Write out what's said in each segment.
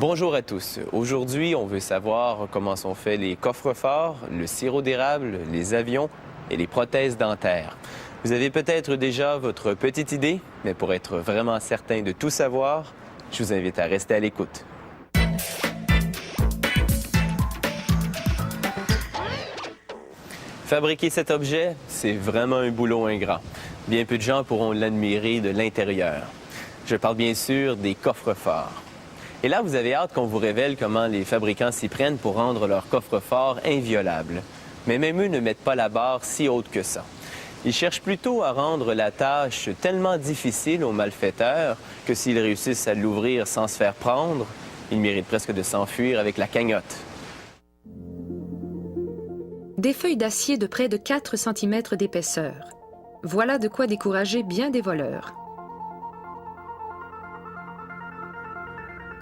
Bonjour à tous. Aujourd'hui, on veut savoir comment sont faits les coffres-forts, le sirop d'érable, les avions et les prothèses dentaires. Vous avez peut-être déjà votre petite idée, mais pour être vraiment certain de tout savoir, je vous invite à rester à l'écoute. Fabriquer cet objet, c'est vraiment un boulot ingrat. Bien peu de gens pourront l'admirer de l'intérieur. Je parle bien sûr des coffres-forts. Et là, vous avez hâte qu'on vous révèle comment les fabricants s'y prennent pour rendre leurs coffres-forts inviolables. Mais même eux ne mettent pas la barre si haute que ça. Ils cherchent plutôt à rendre la tâche tellement difficile aux malfaiteurs que s'ils réussissent à l'ouvrir sans se faire prendre, ils méritent presque de s'enfuir avec la cagnotte. Des feuilles d'acier de près de 4 cm d'épaisseur. Voilà de quoi décourager bien des voleurs.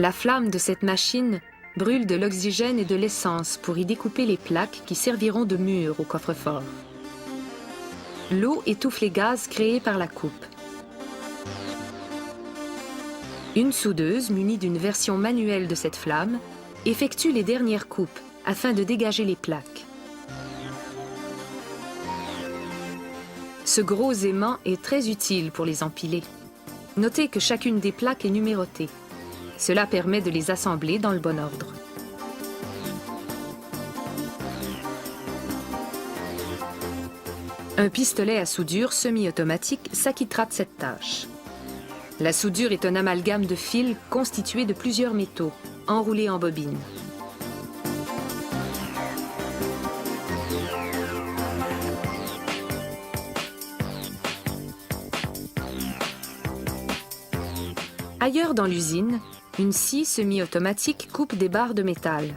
La flamme de cette machine brûle de l'oxygène et de l'essence pour y découper les plaques qui serviront de mur au coffre-fort. L'eau étouffe les gaz créés par la coupe. Une soudeuse munie d'une version manuelle de cette flamme effectue les dernières coupes afin de dégager les plaques. Ce gros aimant est très utile pour les empiler. Notez que chacune des plaques est numérotée. Cela permet de les assembler dans le bon ordre. Un pistolet à soudure semi-automatique s'acquittera de cette tâche. La soudure est un amalgame de fils constitué de plusieurs métaux, enroulés en bobine. Ailleurs dans l'usine, une scie semi-automatique coupe des barres de métal.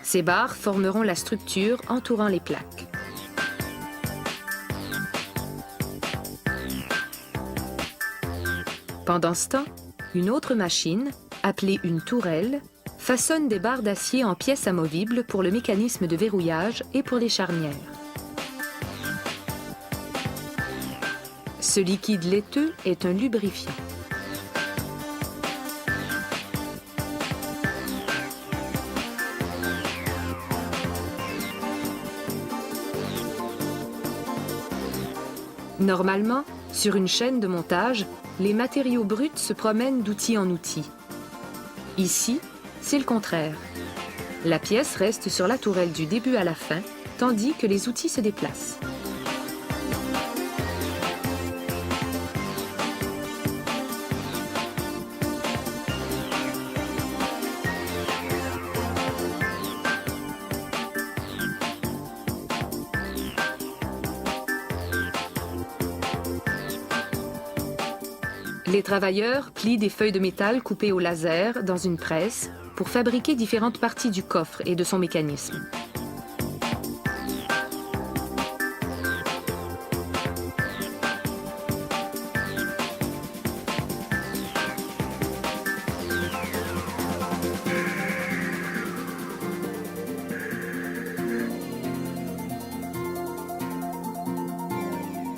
Ces barres formeront la structure entourant les plaques. Pendant ce temps, une autre machine, appelée une tourelle, façonne des barres d'acier en pièces amovibles pour le mécanisme de verrouillage et pour les charnières. Ce liquide laiteux est un lubrifiant. Normalement, sur une chaîne de montage, les matériaux bruts se promènent d'outil en outil. Ici, c'est le contraire. La pièce reste sur la tourelle du début à la fin, tandis que les outils se déplacent. Les travailleurs plient des feuilles de métal coupées au laser dans une presse pour fabriquer différentes parties du coffre et de son mécanisme.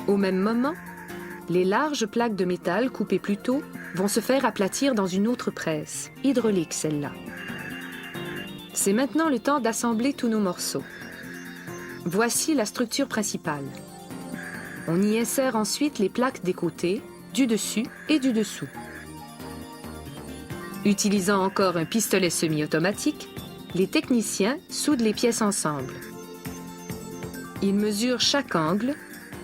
Au même moment, les larges plaques de métal coupées plus tôt vont se faire aplatir dans une autre presse, hydraulique celle-là. C'est maintenant le temps d'assembler tous nos morceaux. Voici la structure principale. On y insère ensuite les plaques des côtés, du dessus et du dessous. Utilisant encore un pistolet semi-automatique, les techniciens soudent les pièces ensemble. Ils mesurent chaque angle,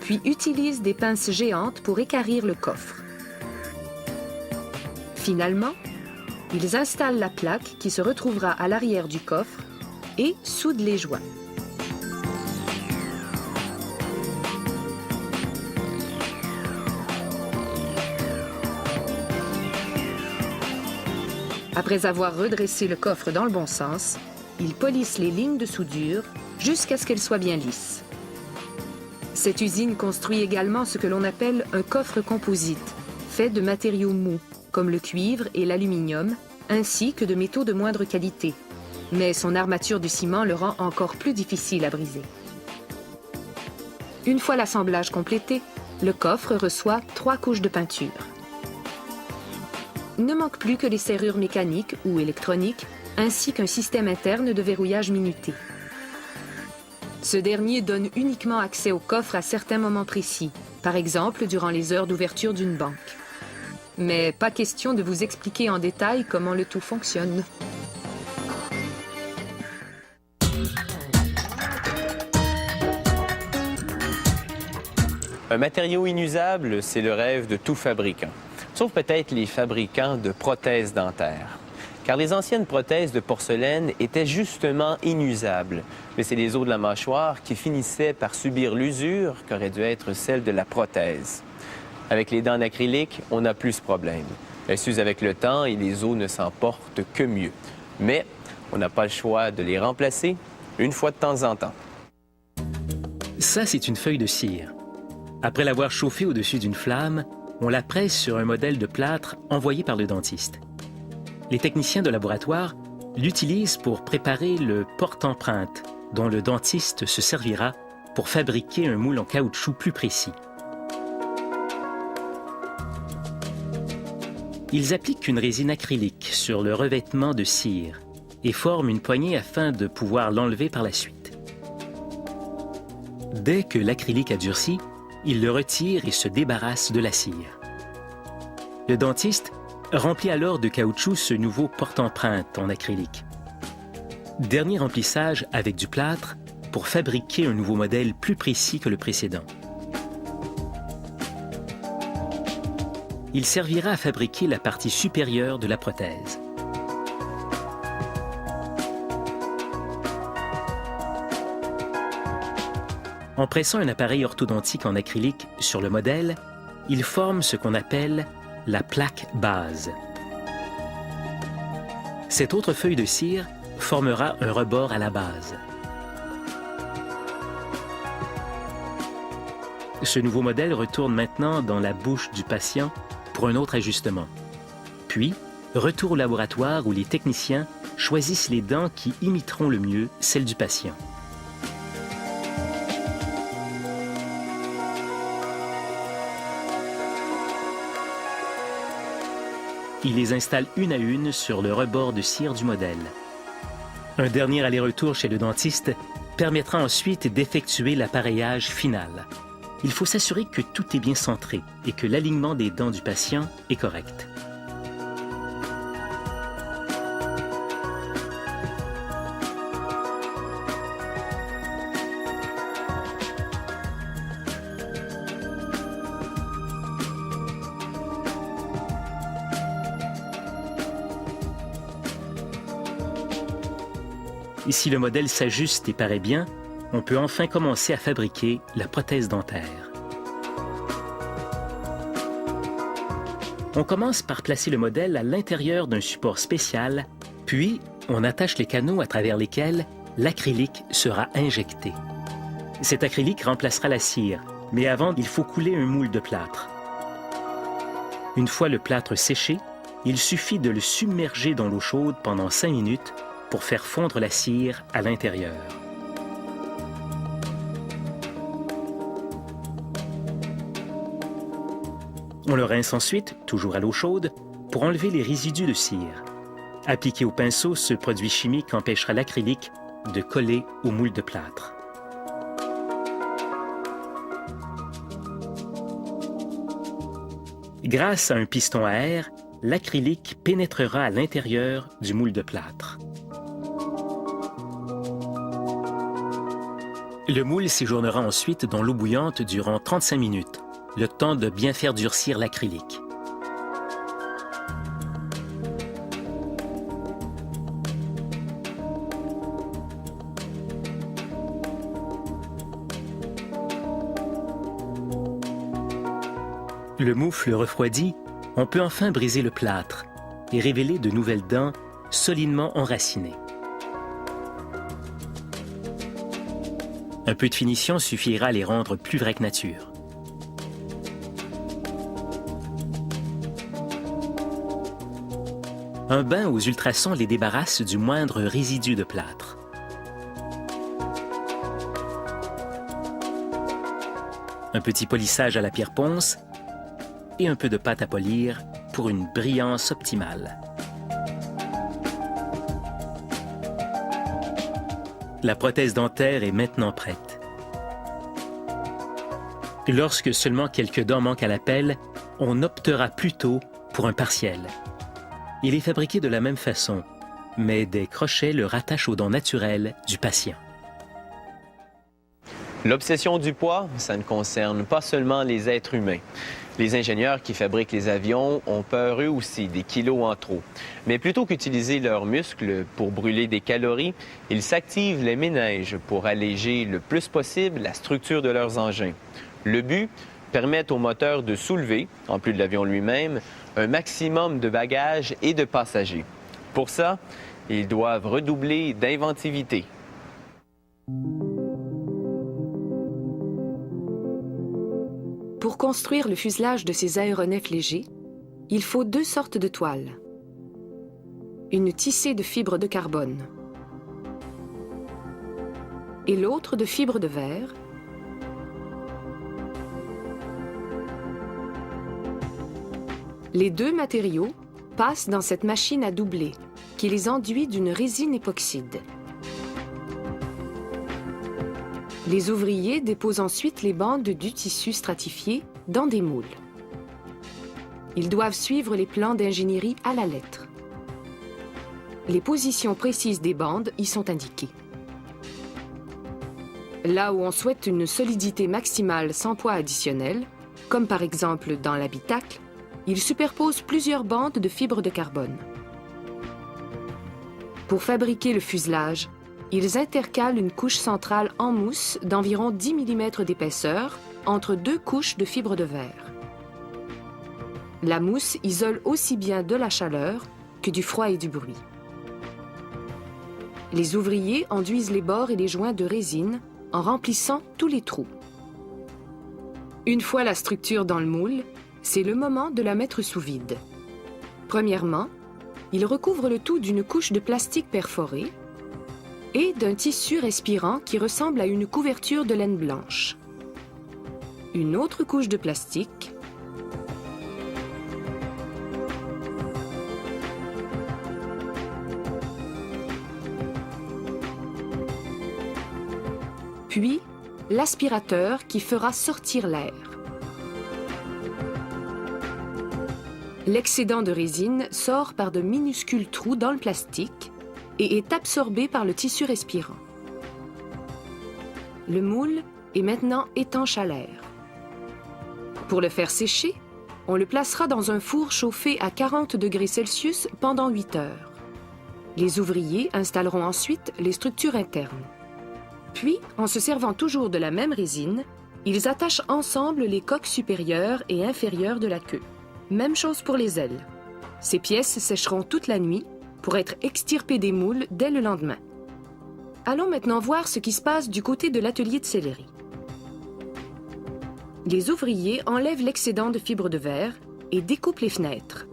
puis utilisent des pinces géantes pour équarrir le coffre. Finalement, ils installent la plaque qui se retrouvera à l'arrière du coffre et soudent les joints. Après avoir redressé le coffre dans le bon sens, ils polissent les lignes de soudure jusqu'à ce qu'elles soient bien lisses. Cette usine construit également ce que l'on appelle un coffre composite, fait de matériaux mous, comme le cuivre et l'aluminium, ainsi que de métaux de moindre qualité. Mais son armature du ciment le rend encore plus difficile à briser. Une fois l'assemblage complété, le coffre reçoit 3 couches de peinture. ne manque plus que les serrures mécaniques ou électroniques, ainsi qu'un système interne de verrouillage minuté. Ce dernier donne uniquement accès au coffre à certains moments précis, par exemple durant les heures d'ouverture d'une banque. Mais pas question de vous expliquer en détail comment le tout fonctionne. Un matériau inusable, c'est le rêve de tout fabricant, sauf peut-être les fabricants de prothèses dentaires. Car les anciennes prothèses de porcelaine étaient justement inusables, mais c'est les os de la mâchoire qui finissaient par subir l'usure qu'aurait dû être celle de la prothèse. Avec les dents d'acrylique, on n'a plus ce problème. Elles s'usent avec le temps et les os ne s'en portent que mieux. Mais on n'a pas le choix de les remplacer une fois de temps en temps. Ça, c'est une feuille de cire. Après l'avoir chauffée au-dessus d'une flamme, on la presse sur un modèle de plâtre envoyé par le dentiste. Les techniciens de laboratoire l'utilisent pour préparer le porte-empreinte dont le dentiste se servira pour fabriquer un moule en caoutchouc plus précis. Ils appliquent une résine acrylique sur le revêtement de cire et forment une poignée afin de pouvoir l'enlever par la suite. Dès que l'acrylique a durci, ils le retirent et se débarrassent de la cire. Le dentiste remplit alors de caoutchouc ce nouveau porte-empreinte en acrylique. Dernier remplissage avec du plâtre pour fabriquer un nouveau modèle plus précis que le précédent. Il servira à fabriquer la partie supérieure de la prothèse. En pressant un appareil orthodontique en acrylique sur le modèle, il forme ce qu'on appelle la plaque base. Cette autre feuille de cire formera un rebord à la base. Ce nouveau modèle retourne maintenant dans la bouche du patient pour un autre ajustement. Puis, retour au laboratoire où les techniciens choisissent les dents qui imiteront le mieux celles du patient. Il les installe une à une sur le rebord de cire du modèle. Un dernier aller-retour chez le dentiste permettra ensuite d'effectuer l'appareillage final. Il faut s'assurer que tout est bien centré et que l'alignement des dents du patient est correct. Et si le modèle s'ajuste et paraît bien, on peut enfin commencer à fabriquer la prothèse dentaire. On commence par placer le modèle à l'intérieur d'un support spécial, puis on attache les canaux à travers lesquels l'acrylique sera injecté. Cet acrylique remplacera la cire, mais avant, il faut couler un moule de plâtre. Une fois le plâtre séché, il suffit de le submerger dans l'eau chaude pendant 5 minutes pour faire fondre la cire à l'intérieur. On le rince ensuite, toujours à l'eau chaude, pour enlever les résidus de cire. Appliqué au pinceau, ce produit chimique empêchera l'acrylique de coller au moule de plâtre. Grâce à un piston à air, l'acrylique pénétrera à l'intérieur du moule de plâtre. Le moule séjournera ensuite dans l'eau bouillante durant 35 minutes, le temps de bien faire durcir l'acrylique. Le moufle refroidi, on peut enfin briser le plâtre et révéler de nouvelles dents solidement enracinées. Un peu de finition suffira à les rendre plus vrais que nature. Un bain aux ultrasons les débarrasse du moindre résidu de plâtre. Un petit polissage à la pierre ponce et un peu de pâte à polir pour une brillance optimale. La prothèse dentaire est maintenant prête. Lorsque seulement quelques dents manquent à la pelle, on optera plutôt pour un partiel. Il est fabriqué de la même façon, mais des crochets le rattachent aux dents naturelles du patient. L'obsession du poids, ça ne concerne pas seulement les êtres humains. Les ingénieurs qui fabriquent les avions ont peur eux aussi des kilos en trop. Mais plutôt qu'utiliser leurs muscles pour brûler des calories, ils s'activent les méninges pour alléger le plus possible la structure de leurs engins. Le but, permettre au moteur de soulever, en plus de l'avion lui-même, un maximum de bagages et de passagers. Pour ça, ils doivent redoubler d'inventivité. Pour construire le fuselage de ces aéronefs légers, il faut deux sortes de toiles. Une tissée de fibres de carbone et l'autre de fibres de verre. Les deux matériaux passent dans cette machine à doubler qui les enduit d'une résine époxyde. Les ouvriers déposent ensuite les bandes du tissu stratifié dans des moules. Ils doivent suivre les plans d'ingénierie à la lettre. Les positions précises des bandes y sont indiquées. Là où on souhaite une solidité maximale sans poids additionnel, comme par exemple dans l'habitacle, ils superposent plusieurs bandes de fibres de carbone. Pour fabriquer le fuselage, ils intercalent une couche centrale en mousse d'environ 10 mm d'épaisseur entre deux couches de fibres de verre. La mousse isole aussi bien de la chaleur que du froid et du bruit. Les ouvriers enduisent les bords et les joints de résine en remplissant tous les trous. Une fois la structure dans le moule, c'est le moment de la mettre sous vide. Premièrement, ils recouvrent le tout d'une couche de plastique perforé et d'un tissu respirant qui ressemble à une couverture de laine blanche. Une autre couche de plastique, puis l'aspirateur qui fera sortir l'air. L'excédent de résine sort par de minuscules trous dans le plastique et est absorbé par le tissu respirant. Le moule est maintenant étanche à l'air. Pour le faire sécher, on le placera dans un four chauffé à 40 degrés Celsius pendant 8 heures. Les ouvriers installeront ensuite les structures internes. Puis, en se servant toujours de la même résine, ils attachent ensemble les coques supérieures et inférieures de la queue. Même chose pour les ailes. Ces pièces sécheront toute la nuit pour être extirpées des moules dès le lendemain. Allons maintenant voir ce qui se passe du côté de l'atelier de sellerie. Les ouvriers enlèvent l'excédent de fibres de verre et découpent les fenêtres.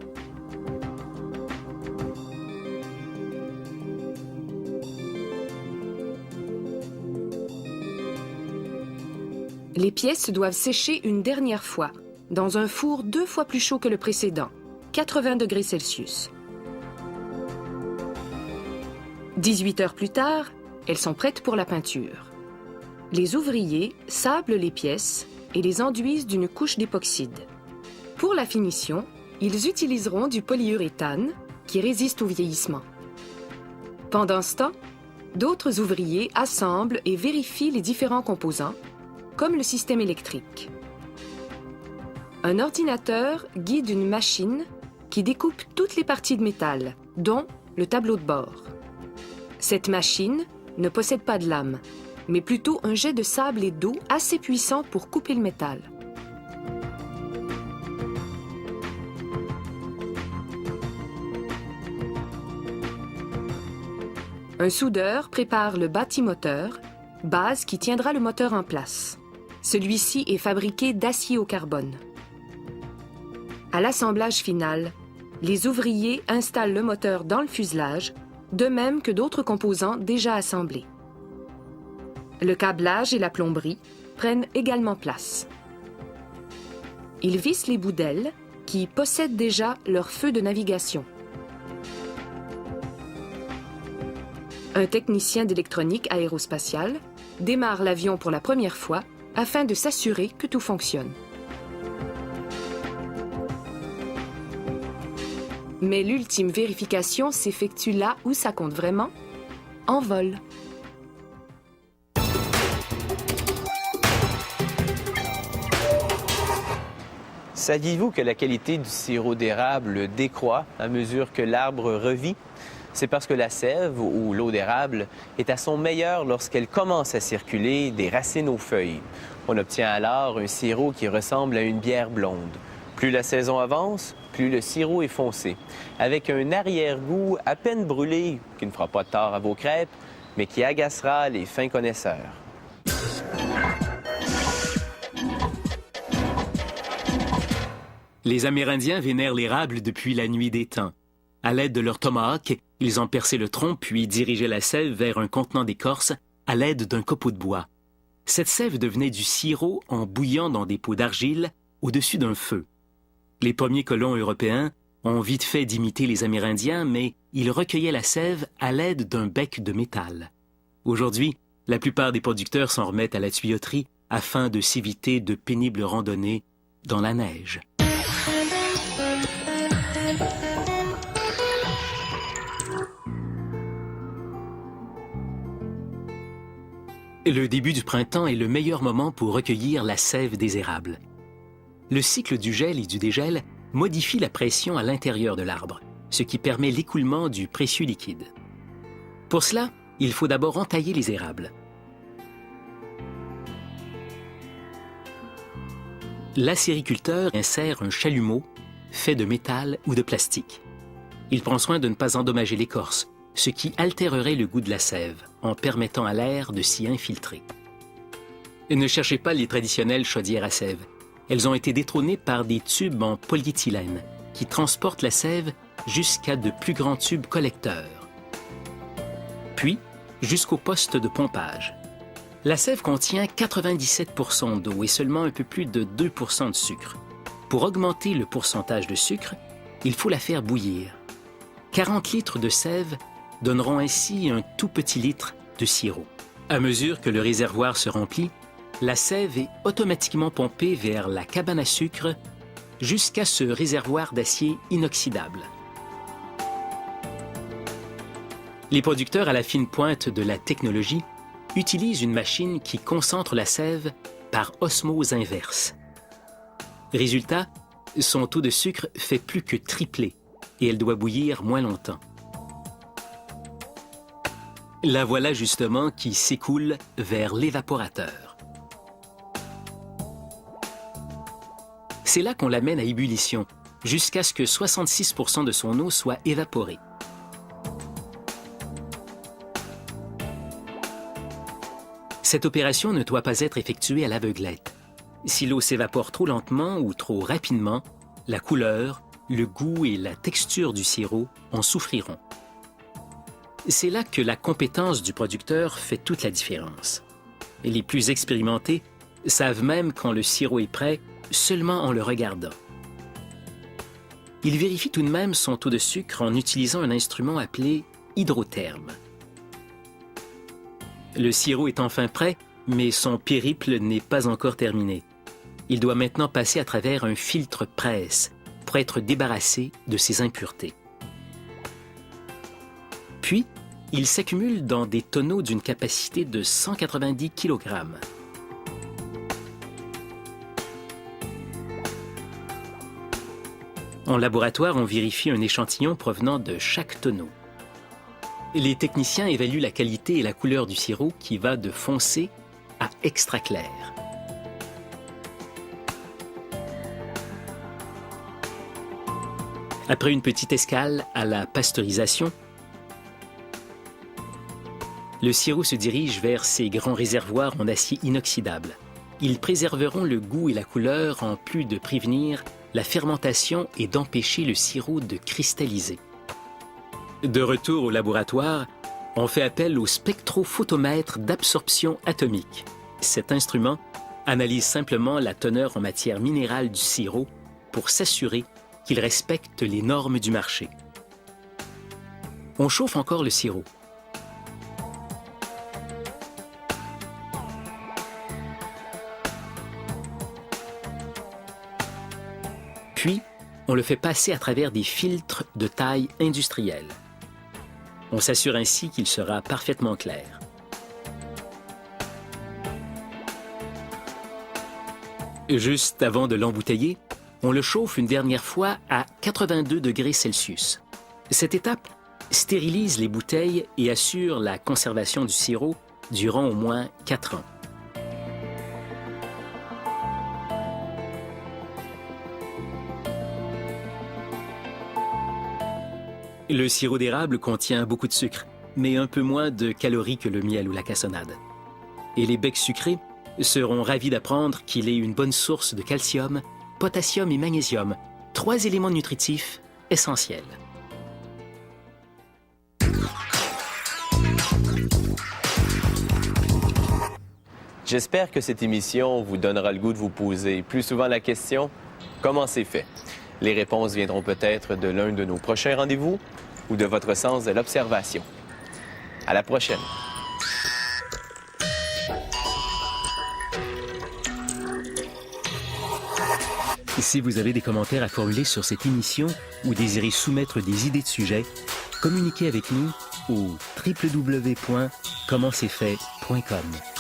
Les pièces doivent sécher une dernière fois, dans un four 2 fois plus chaud que le précédent, 80 degrés Celsius. 18 heures plus tard, elles sont prêtes pour la peinture. Les ouvriers sablent les pièces et les enduisent d'une couche d'époxyde. Pour la finition, ils utiliseront du polyuréthane qui résiste au vieillissement. Pendant ce temps, d'autres ouvriers assemblent et vérifient les différents composants, comme le système électrique. Un ordinateur guide une machine qui découpe toutes les parties de métal, dont le tableau de bord. Cette machine ne possède pas de lame, mais plutôt un jet de sable et d'eau assez puissant pour couper le métal. Un soudeur prépare le bâtimoteur, base qui tiendra le moteur en place. Celui-ci est fabriqué d'acier au carbone. À l'assemblage final, les ouvriers installent le moteur dans le fuselage, de même que d'autres composants déjà assemblés. Le câblage et la plomberie prennent également place. Ils vissent les bouts d'ailes, qui possèdent déjà leur feu de navigation. Un technicien d'électronique aérospatiale démarre l'avion pour la première fois afin de s'assurer que tout fonctionne. Mais l'ultime vérification s'effectue là où ça compte vraiment, en vol. Saviez-vous que la qualité du sirop d'érable décroît à mesure que l'arbre revit? C'est parce que la sève, ou l'eau d'érable, est à son meilleur lorsqu'elle commence à circuler des racines aux feuilles. On obtient alors un sirop qui ressemble à une bière blonde. Plus la saison avance, plus le sirop est foncé, avec un arrière-goût à peine brûlé, qui ne fera pas de tort à vos crêpes, mais qui agacera les fins connaisseurs. Les Amérindiens vénèrent l'érable depuis la nuit des temps. À l'aide de leur tomahawk, ils en perçaient le tronc puis dirigeaient la sève vers un contenant d'écorce à l'aide d'un copeau de bois. Cette sève devenait du sirop en bouillant dans des pots d'argile au-dessus d'un feu. Les premiers colons européens ont vite fait d'imiter les Amérindiens, mais ils recueillaient la sève à l'aide d'un bec de métal. Aujourd'hui, la plupart des producteurs s'en remettent à la tuyauterie afin de s'éviter de pénibles randonnées dans la neige. Le début du printemps est le meilleur moment pour recueillir la sève des érables. Le cycle du gel et du dégel modifie la pression à l'intérieur de l'arbre, ce qui permet l'écoulement du précieux liquide. Pour cela, il faut d'abord entailler les érables. L'acériculteur insère un chalumeau fait de métal ou de plastique. Il prend soin de ne pas endommager l'écorce, ce qui altérerait le goût de la sève en permettant à l'air de s'y infiltrer. Ne cherchez pas les traditionnelles chaudières à sève. Elles ont été détrônées par des tubes en polyéthylène qui transportent la sève jusqu'à de plus grands tubes collecteurs, puis jusqu'au poste de pompage. La sève contient 97% d'eau et seulement un peu plus de 2% de sucre. Pour augmenter le pourcentage de sucre, il faut la faire bouillir. 40 litres de sève donneront ainsi un tout petit litre de sirop. À mesure que le réservoir se remplit, la sève est automatiquement pompée vers la cabane à sucre jusqu'à ce réservoir d'acier inoxydable. Les producteurs à la fine pointe de la technologie utilisent une machine qui concentre la sève par osmose inverse. Résultat, son taux de sucre fait plus que tripler et elle doit bouillir moins longtemps. La voilà justement qui s'écoule vers l'évaporateur. C'est là qu'on l'amène à ébullition, jusqu'à ce que 66% de son eau soit évaporée. Cette opération ne doit pas être effectuée à l'aveuglette. Si l'eau s'évapore trop lentement ou trop rapidement, la couleur, le goût et la texture du sirop en souffriront. C'est là que la compétence du producteur fait toute la différence. Et les plus expérimentés savent même quand le sirop est prêt seulement en le regardant. Il vérifie tout de même son taux de sucre en utilisant un instrument appelé hydrotherme. Le sirop est enfin prêt, mais son périple n'est pas encore terminé. Il doit maintenant passer à travers un filtre presse pour être débarrassé de ses impuretés. Puis, il s'accumule dans des tonneaux d'une capacité de 190 kg. En laboratoire, on vérifie un échantillon provenant de chaque tonneau. Les techniciens évaluent la qualité et la couleur du sirop qui va de foncé à extra clair. Après une petite escale à la pasteurisation, le sirop se dirige vers ces grands réservoirs en acier inoxydable. Ils préserveront le goût et la couleur en plus de prévenir la fermentation et d'empêcher le sirop de cristalliser. De retour au laboratoire, on fait appel au spectrophotomètre d'absorption atomique. Cet instrument analyse simplement la teneur en matière minérale du sirop pour s'assurer qu'il respecte les normes du marché. On chauffe encore le sirop. Puis, on le fait passer à travers des filtres de taille industrielle. On s'assure ainsi qu'il sera parfaitement clair. Juste avant de l'embouteiller, on le chauffe une dernière fois à 82 degrés Celsius. Cette étape stérilise les bouteilles et assure la conservation du sirop durant au moins 4 ans. Le sirop d'érable contient beaucoup de sucre, mais un peu moins de calories que le miel ou la cassonade. Et les becs sucrés seront ravis d'apprendre qu'il est une bonne source de calcium, potassium et magnésium, 3 éléments nutritifs essentiels. J'espère que cette émission vous donnera le goût de vous poser plus souvent la question « Comment c'est fait ?» Les réponses viendront peut-être de l'un de nos prochains rendez-vous ou de votre sens de l'observation. À la prochaine! Si vous avez des commentaires à formuler sur cette émission ou désirez soumettre des idées de sujets, communiquez avec nous au www.commentcetfait.com.